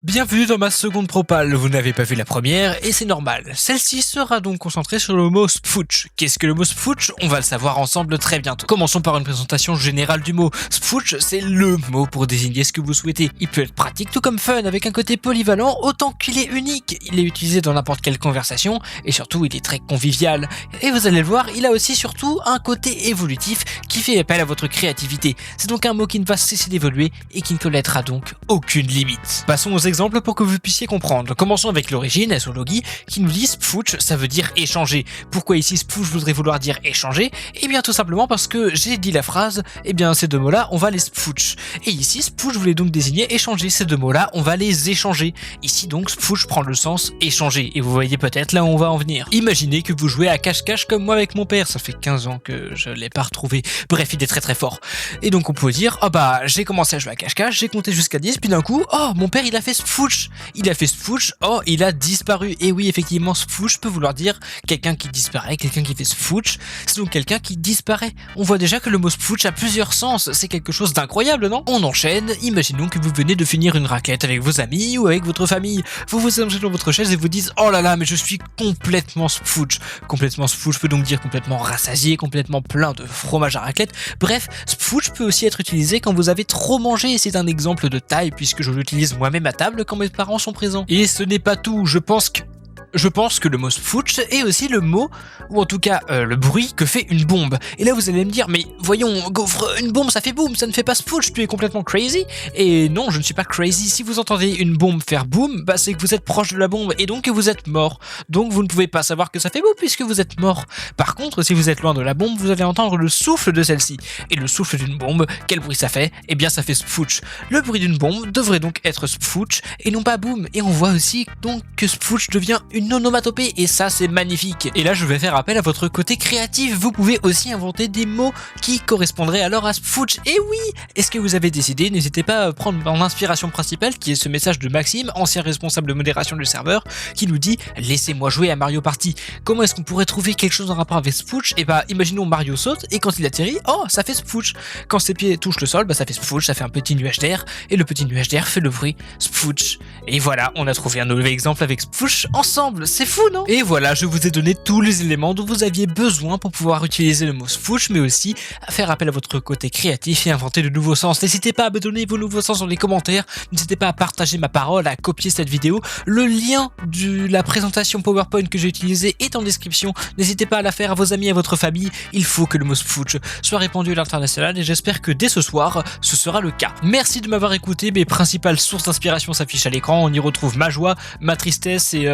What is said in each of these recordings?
Bienvenue dans ma seconde propale, vous n'avez pas vu la première et c'est normal. Celle-ci sera donc concentrée sur le mot spfouch. Qu'est-ce que le mot spfouch? On va le savoir ensemble très bientôt. Commençons par une présentation générale du mot. Spfouch, c'est LE mot pour désigner ce que vous souhaitez. Il peut être pratique tout comme fun, avec un côté polyvalent autant qu'il est unique. Il est utilisé dans n'importe quelle conversation et surtout il est très convivial. Et vous allez le voir, il a aussi surtout un côté évolutif qui fait appel à votre créativité. C'est donc un mot qui ne va cesser d'évoluer et qui ne connaîtra donc aucune limite. Passons aux exemples pour que vous puissiez comprendre. Commençons avec l'origine, etymologie, qui nous dit spfouch, ça veut dire échanger. Pourquoi ici spfouch voudrait vouloir dire échanger? Eh bien tout simplement parce que j'ai dit la phrase, eh bien ces deux mots-là, on va les spfouch. Et ici, spfouch voulait donc désigner échanger. Ces deux mots-là, on va les échanger. Ici donc, spfouch prend le sens échanger. Et vous voyez peut-être là où on va en venir. Imaginez que vous jouez à cache-cache comme moi avec mon père. Ça fait 15 ans que je l'ai pas retrouvé. Bref, il est très très fort. Et donc on peut dire, oh bah j'ai commencé à jouer à cache-cache, j'ai compté jusqu'à 10, puis d'un coup, oh mon père il a fait spfouch. Il a fait spfouch, oh il a disparu. Et oui effectivement spfouch peut vouloir dire quelqu'un qui disparaît, quelqu'un qui fait spfouch, c'est donc quelqu'un qui disparaît. On voit déjà que le mot spfouch a plusieurs sens, c'est quelque chose d'incroyable non? On enchaîne, imaginons que vous venez de finir une raclette avec vos amis ou avec votre famille. Vous vous allongez dans votre chaise et vous dites, oh là là mais je suis complètement spfouch. Complètement spfouch peut donc dire complètement rassasié, complètement plein de fromage à raclette. Bref, spfouch peut aussi être utilisé quand vous avez trop mangé, c'est un exemple de taille puisque je l'utilise moi-même à table quand mes parents sont présents. Et ce n'est pas tout, je pense que le mot spfouch est aussi le mot, ou en tout cas le bruit que fait une bombe. Et là vous allez me dire, mais voyons Gaufre, une bombe ça fait boum, ça ne fait pas spfouch, tu es complètement crazy? Et non, je ne suis pas crazy, si vous entendez une bombe faire boum, bah c'est que vous êtes proche de la bombe et donc que vous êtes mort. Donc vous ne pouvez pas savoir que ça fait boum puisque vous êtes mort. Par contre, si vous êtes loin de la bombe, vous allez entendre le souffle de celle-ci. Et le souffle d'une bombe, quel bruit ça fait? Eh bien ça fait spfouch. Le bruit d'une bombe devrait donc être spfouch et non pas boum. Et on voit aussi donc que spfouch devient une onomatopée et ça c'est magnifique. Et là je vais faire appel à votre côté créatif, vous pouvez aussi inventer des mots qui correspondraient alors à spfouch. Et oui, est-ce que vous avez décidé? N'hésitez pas à prendre en inspiration principale qui est ce message de Maxime, ancien responsable de modération du serveur, qui nous dit laissez-moi jouer à Mario Party. Comment est-ce qu'on pourrait trouver quelque chose en rapport avec spfouch? Et bah imaginons Mario saute et quand il atterrit, oh ça fait spfouch. Quand ses pieds touchent le sol, bah ça fait spfouch, ça fait un petit nuage d'air et le petit nuage d'air fait le bruit spfouch. Et voilà, on a trouvé un nouvel exemple avec spfouch ensemble. C'est fou, non? Et voilà, je vous ai donné tous les éléments dont vous aviez besoin pour pouvoir utiliser le mot spfouch, mais aussi à faire appel à votre côté créatif et inventer de nouveaux sens. N'hésitez pas à me donner vos nouveaux sens dans les commentaires, n'hésitez pas à partager ma parole, à copier cette vidéo. Le lien de la présentation PowerPoint que j'ai utilisée est en description. N'hésitez pas à la faire à vos amis, à votre famille. Il faut que le mot spfouch soit répandu à l'international et j'espère que dès ce soir, ce sera le cas. Merci de m'avoir écouté, mes principales sources d'inspiration s'affichent à l'écran. On y retrouve ma joie, ma tristesse et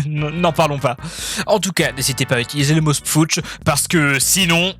n'en parlons pas. En tout cas, n'hésitez pas à utiliser le mot spfouch parce que sinon...